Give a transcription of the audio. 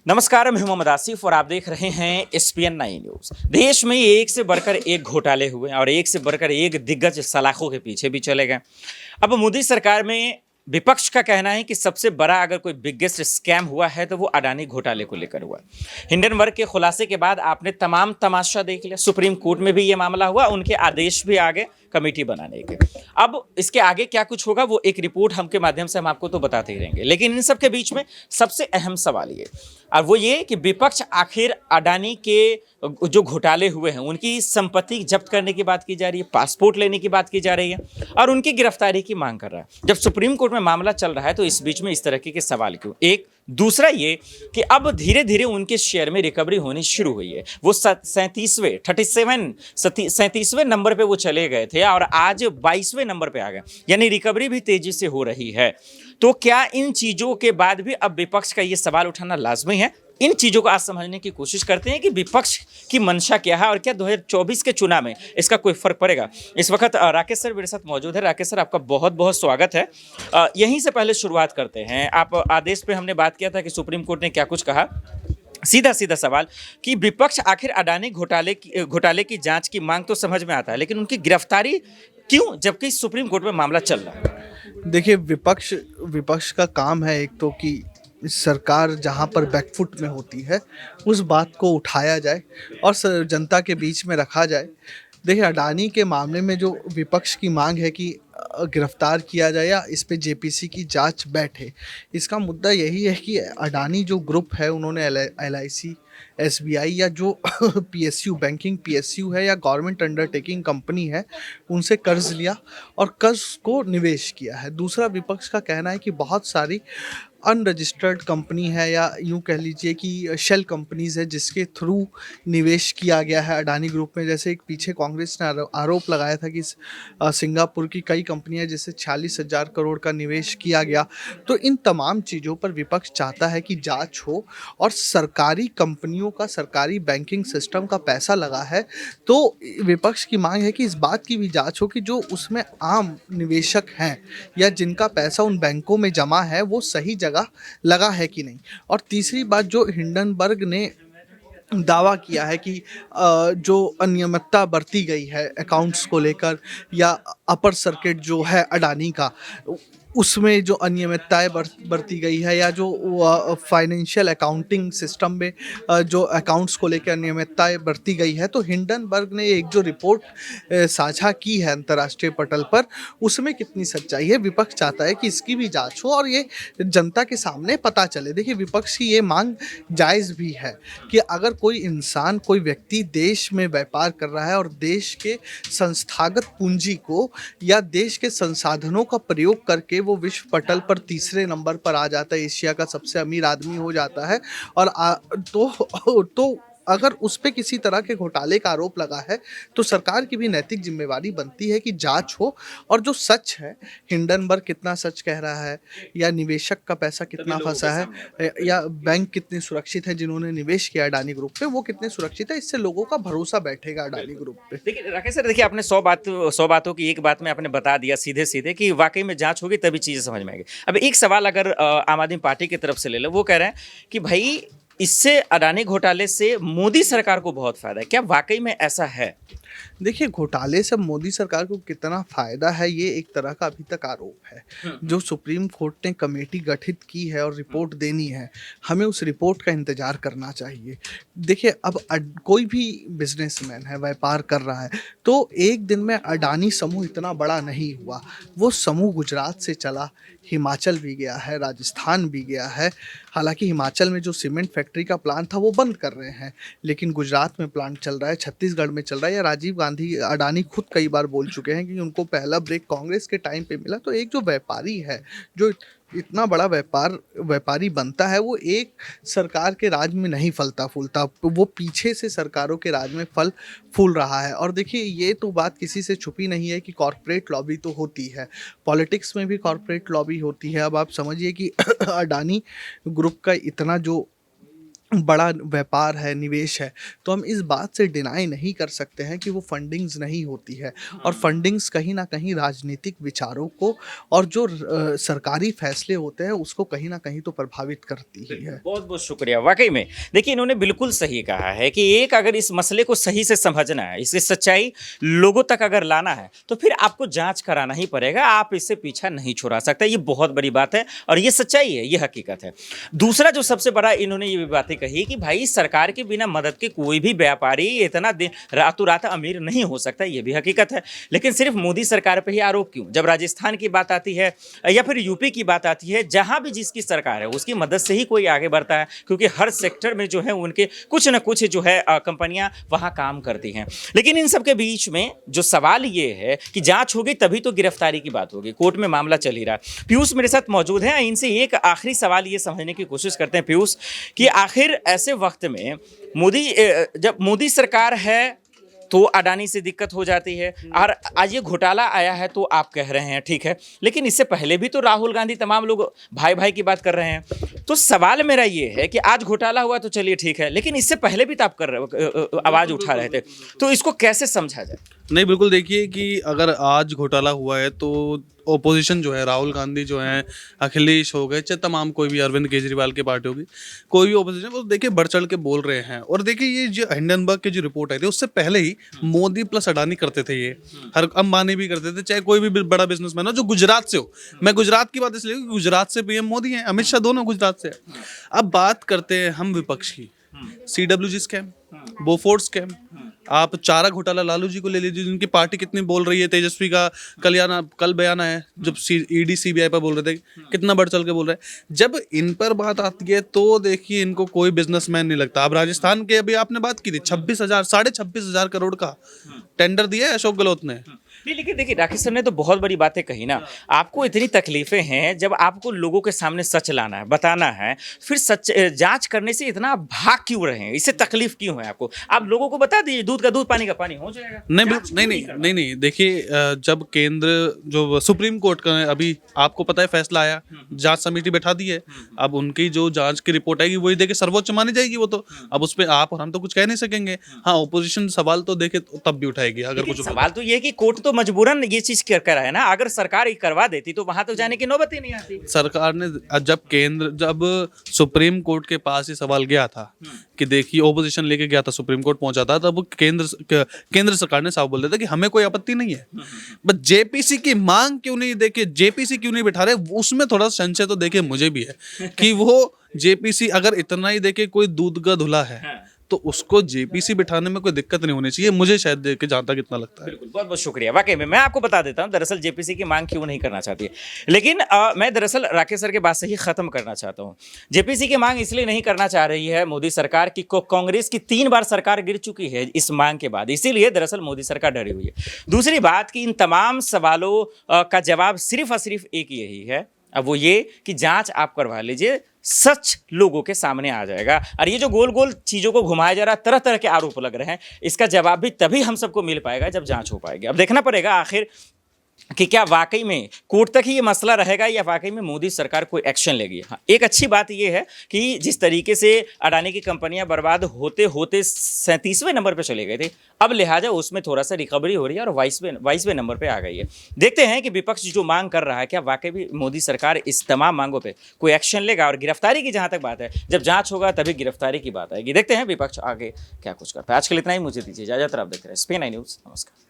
नमस्कार, मैं मोहम्मद आसिफ और आप देख रहे हैं एसपीएन 9 न्यूज। देश में एक से बढ़कर एक घोटाले हुए और एक से बढ़कर एक दिग्गज सलाखों के पीछे भी चले गए। अब मोदी सरकार में विपक्ष का कहना है कि सबसे बड़ा अगर कोई बिगेस्ट स्कैम हुआ है तो वो अडानी घोटाले को लेकर हुआ। हिंडनबर्ग के खुलासे के बाद आपने तमाम तमाशा देख लिया। सुप्रीम कोर्ट में भी ये मामला हुआ, उनके आदेश भी आ गए कमेटी बनाने के। अब इसके आगे क्या कुछ होगा वो एक रिपोर्ट हमके माध्यम से हम आपको तो बताते ही रहेंगे, लेकिन इन सब के बीच में सबसे अहम सवाल ये और वो ये कि विपक्ष आखिर अडानी के जो घोटाले हुए हैं उनकी संपत्ति जब्त करने की बात की जा रही है, पासपोर्ट लेने की बात की जा रही है और उनकी गिरफ्तारी की मांग कर रहा है। जब सुप्रीम कोर्ट में मामला चल रहा है तो इस बीच में इस तरह के सवाल क्यों? एक दूसरा ये कि अब धीरे धीरे उनके शेयर में रिकवरी होनी शुरू हुई है। वो 37वें नंबर पे वो चले गए थे और आज 22वें नंबर पे आ गए, यानी रिकवरी भी तेजी से हो रही है। तो क्या इन चीजों के बाद भी अब विपक्ष का ये सवाल उठाना लाजमी है? इन चीजों को आज समझने की कोशिश करते हैं कि विपक्ष की मंशा क्या है और क्या 2024 के चुनाव में इसका कोई फर्क पड़ेगा। इस वक्त राकेश सर मेरे साथ मौजूद है। राकेश सर, आपका बहुत बहुत स्वागत है। यहीं से पहले शुरुआत करते हैं। आप आदेश पे हमने बात किया था कि सुप्रीम कोर्ट ने क्या कुछ कहा। सीधा सीधा सवाल कि विपक्ष आखिर अडानी घोटाले की जांच की मांग तो समझ में आता है, लेकिन उनकी गिरफ्तारी क्यों, जबकि सुप्रीम कोर्ट में मामला चल रहा है? देखिए, विपक्ष का काम है एक तो कि सरकार जहां पर बैकफुट में होती है उस बात को उठाया जाए और जनता के बीच में रखा जाए। देखिए, अडानी के मामले में जो विपक्ष की मांग है कि गिरफ्तार किया जाए या इस पे जेपीसी की जांच बैठे, इसका मुद्दा यही है कि अडानी जो ग्रुप है उन्होंने एलआईसी, एसबीआई या जो पीएसयू बैंकिंग पीएसयू है या गवर्नमेंट अंडरटेकिंग कंपनी है उनसे कर्ज लिया और कर्ज को निवेश किया है। दूसरा, विपक्ष का कहना है कि बहुत सारी अनरजिस्टर्ड कंपनी है या यूँ कह लीजिए कि शेल कंपनीज़ है जिसके थ्रू निवेश किया गया है अडानी ग्रुप में। जैसे एक पीछे कांग्रेस ने आरोप लगाया था कि सिंगापुर की कई कंपनियां जिससे 46,000 करोड़ का निवेश किया गया। तो इन तमाम चीज़ों पर विपक्ष चाहता है कि जांच हो और सरकारी कंपनियों का, सरकारी बैंकिंग सिस्टम का पैसा लगा है। तो विपक्ष की मांग है कि इस बात की भी जांच हो कि जो उसमें आम निवेशक हैं या जिनका पैसा उन बैंकों में जमा है वो सही जगह लगा है कि नहीं। और तीसरी बात, जो हिंडनबर्ग ने दावा किया है कि जो अनियमितता बरती गई है अकाउंट्स को लेकर या अपर सर्किट जो है अडानी का, उसमें जो अनियमितताएं बरती गई है या जो फाइनेंशियल अकाउंटिंग सिस्टम में जो अकाउंट्स को लेकर अनियमितताएं बरती गई है, तो हिंडनबर्ग ने एक जो रिपोर्ट साझा की है अंतर्राष्ट्रीय पटल पर, उसमें कितनी सच्चाई है। विपक्ष चाहता है कि इसकी भी जांच हो और ये जनता के सामने पता चले। देखिए, विपक्ष की ये मांग जायज़ भी है कि अगर कोई इंसान, कोई व्यक्ति देश में व्यापार कर रहा है और देश के संस्थागत पूंजी को या देश के संसाधनों का प्रयोग करके वो विश्व पटल पर तीसरे नंबर पर आ जाता है, एशिया का सबसे अमीर आदमी हो जाता है और तो अगर उस पे किसी तरह के घोटाले का आरोप लगा है तो सरकार की भी नैतिक जिम्मेवारी बनती है कि जांच हो और जो सच है, हिंडनबर्ग कितना सच कह रहा है या निवेशक का पैसा कितना फंसा है या बैंक कितने सुरक्षित है जिन्होंने निवेश किया अडानी ग्रुप पे, वो कितने सुरक्षित है, इससे लोगों का भरोसा बैठेगा अडानी ग्रुप पे। देखिए राकेश सर, देखिए आपने 100 बातों की एक बात में आपने बता दिया सीधे सीधे कि वाकई में जांच होगी तभी चीजें समझ में आएगी। अब एक सवाल अगर आम आदमी पार्टी की तरफ से ले लो, वो कह रहे हैं कि भाई इससे अडानी घोटाले से मोदी सरकार को बहुत फायदा है। क्या वाकई में ऐसा है? देखिए, घोटाले से मोदी सरकार को कितना फायदा है ये एक तरह का अभी तक आरोप है। जो सुप्रीम कोर्ट ने कमेटी गठित की है और रिपोर्ट देनी है, हमें उस रिपोर्ट का इंतजार करना चाहिए। देखिए, अब कोई भी बिजनेसमैन है, व्यापार कर रहा है, तो एक दिन में अडानी समूह इतना बड़ा नहीं हुआ। वो समूह गुजरात से चला, हिमाचल भी गया है, राजस्थान भी गया है। हालांकि हिमाचल में जो सीमेंट फैक्ट्री का प्लांट था वो बंद कर रहे हैं, लेकिन गुजरात में प्लांट चल रहा है, छत्तीसगढ़ में चल रहा है। या राजीव गांधी, अडानी खुद कई बार बोल चुके हैं कि उनको पहला ब्रेक कांग्रेस के टाइम पे मिला। तो एक जो व्यापारी है, जो इतना बड़ा व्यापारी बनता है, वो एक सरकार के राज में नहीं फलता फूलता, वो पीछे से सरकारों के राज में फल फूल रहा है। और देखिए, ये तो बात किसी से छुपी नहीं है कि कॉरपोरेट लॉबी तो होती है, पॉलिटिक्स में भी कॉरपोरेट लॉबी होती है। अब आप समझिए कि अडानी ग्रुप का इतना जो बड़ा व्यापार है, निवेश है, तो हम इस बात से डिनाई नहीं कर सकते हैं कि वो फंडिंग्स नहीं होती है। और फंडिंग्स कहीं न कहीं राजनीतिक विचारों को और जो सरकारी फैसले होते हैं उसको कहीं न कहीं तो प्रभावित करती ही है। बहुत-बहुत शुक्रिया। वाक़ई में देखिए इन्होंने बिल्कुल सही कहा है कि एक अगर इस मसले को सही से समझना है, इसकी सच्चाई लोगों तक अगर लाना है, तो फिर आपको जाँच कराना ही पड़ेगा, आप इससे पीछा नहीं छुड़ा सकते। ये बहुत बड़ी बात है और ये सच्चाई है, ये हकीकत है। दूसरा जो सबसे बड़ा इन्होंने ये भी बातें कही कि भाई सरकार के बिना मदद के कोई भी व्यापारी इतना दिन रातों-रात अमीर नहीं हो सकता, ये भी हकीकत है। लेकिन सिर्फ मोदी सरकार पे ही आरोप क्यों? जब राजस्थान की बात आती है या फिर यूपी की बात आती है, जहाँ भी जिसकी सरकार है उसकी मदद से ही कोई आगे बढ़ता है, क्योंकि हर सेक्टर में जो है उनके कुछ न कुछ जो है कंपनियां वहाँ काम करती हैं। लेकिन इन सब के बीच में जो सवाल ये है कि जांच होगी तभी तो गिरफ्तारी की बात होगी, कोर्ट में मामला चल ही रहा है। पीयूष मेरे साथ मौजूद हैं, इनसे एक आखिरी सवाल ये समझने की कोशिश करते हैं पीयूष कि आखिर ऐसे वक्त में जब मोदी सरकार है तो अडानी से दिक्कत हो जाती है और आज ये घोटाला आया है तो आप कह रहे हैं ठीक है, लेकिन इससे पहले भी तो राहुल गांधी तमाम लोग भाई भाई की बात कर रहे हैं। तो सवाल मेरा ये है कि आज घोटाला हुआ तो चलिए ठीक है, लेकिन इससे पहले भी तो आप आवाज उठा रहे थे, तो इसको कैसे समझा जाए? नहीं, बिल्कुल देखिए कि अगर आज घोटाला हुआ है तो ओपोजिशन जो है, राहुल गांधी जो हैं, अखिलेश हो गए, चाहे तमाम कोई भी अरविंद केजरीवाल की पार्टी होगी, कोई भी ओपोजिशन, वो देखिए बढ़ चढ़ के बोल रहे हैं। और देखिए ये जो हिंडनबर्ग की जो रिपोर्ट आई थी उससे पहले ही मोदी प्लस अडानी करते थे, ये हर अंबानी भी करते थे, चाहे कोई भी बड़ा बिजनेसमैन हो जो गुजरात से हो। मैं गुजरात की बात इसलिए कि गुजरात से पीएम मोदी हैं, अमित शाह दोनों गुजरात से हैं। अब बात करते हैं हम विपक्ष की, CWG स्कैम, बोफोर्स स्कैम, आप चारा घोटाला लालू जी को ले लीजिए, जिनकी पार्टी कितनी बोल रही है। तेजस्वी का कल बयान आया जब ED CBI पर बोल रहे थे, कितना बढ़ चल के बोल रहे हैं। जब इन पर बात आती है तो देखिए इनको कोई बिजनेसमैन नहीं लगता। अब राजस्थान के अभी आपने बात की थी 26,000 करोड़ का टेंडर दिया है अशोक गहलोत ने। नहीं, लेकिन देखिए राकेश सर ने तो बहुत बड़ी बातें कही ना। आपको इतनी तकलीफें हैं, जब आपको लोगों के सामने सच लाना है, बताना है, फिर सच जांच करने से इतना भाग क्यों रहे हैं? इससे तकलीफ क्यों है आपको? आप लोगों को बता दीजिए, दूध का दूध पानी का पानी हो जाएगा। नहीं, देखिए जब केंद्र जो सुप्रीम कोर्ट का अभी आपको पता है फैसला आया, जांच समिति बैठा दी है, अब उनकी जो जांच की रिपोर्ट आएगी वही देके सर्वोच्च मानी जाएगी। वो तो अब उस पर आप और हम तो कुछ कह नहीं सकेंगे। हाँ, ओपोजिशन सवाल तो देखे तब भी उठाएगी अगर कुछ। सवाल तो ये है कि कोर्ट तो मजबूरन ये चीज कर है ना, अगर सरकार करवा देती तो वहां तो जाने की नौबत ही नहीं आती। सरकार ने जब सुप्रीम कोर्ट के पास ये सवाल गया था कि देखिए ओपोजिशन लेके गया था, सुप्रीम कोर्ट पहुंचा था, तब केंद्र सरकार ने साफ बोल दिया था कि हमें कोई आपत्ति नहीं है, बस जेपीसी की मांग क्यों नहीं, देखिए जेपीसी क्यों नहीं बिठा रहे, उसमें थोड़ा संशय तो देखिए मुझे भी है कि वो जेपीसी अगर इतना ही देखे कोई दूध का धुला है तो उसको जेपीसी बिठाने में कोई दिक्कत नहीं होनी चाहिए, मुझे शायद देख के जहाँ तक इतना लगता है। बिल्कुल, बहुत बहुत शुक्रिया। वाकई में मैं आपको बता देता हूँ दरअसल जेपीसी की मांग क्यों नहीं करना चाहती है, लेकिन मैं दरअसल राकेश सर के बात से ही खत्म करना चाहता हूँ। जेपीसी की मांग इसलिए नहीं करना चाह रही है मोदी सरकार की, कांग्रेस की 3 बार सरकार गिर चुकी है इस मांग के बाद, इसीलिए दरअसल मोदी सरकार डरी हुई है। दूसरी बात कि इन तमाम सवालों का जवाब सिर्फ और सिर्फ एक यही है, अब वो ये कि जांच आप करवा लीजिए, सच लोगों के सामने आ जाएगा। और ये जो गोल गोल चीजों को घुमाया जा रहा है, तरह तरह के आरोप लग रहे हैं, इसका जवाब भी तभी हम सबको मिल पाएगा जब जांच हो पाएगी। अब देखना पड़ेगा आखिर कि क्या वाकई में कोर्ट तक ही ये मसला रहेगा या वाकई में मोदी सरकार कोई एक्शन लेगी। हाँ, एक अच्छी बात ये है कि जिस तरीके से अडानी की कंपनियां बर्बाद होते होते 37वें नंबर पे चले गए थे, अब लिहाजा उसमें थोड़ा सा रिकवरी हो रही है और 22वें नंबर पे आ गई है। देखते हैं कि विपक्ष जो मांग कर रहा है क्या वाकई भी मोदी सरकार इस तमाम मांगों पर कोई एक्शन लेगा। और गिरफ्तारी की जहाँ तक बात है, जब जाँच होगा तभी गिरफ्तारी की बात आएगी। देखते हैं विपक्ष आगे क्या कुछ करता है। आज के लिए इतना ही, मुझे दीजिए इजाजत। आप देख रहे हैं SPN9 न्यूज़। नमस्कार।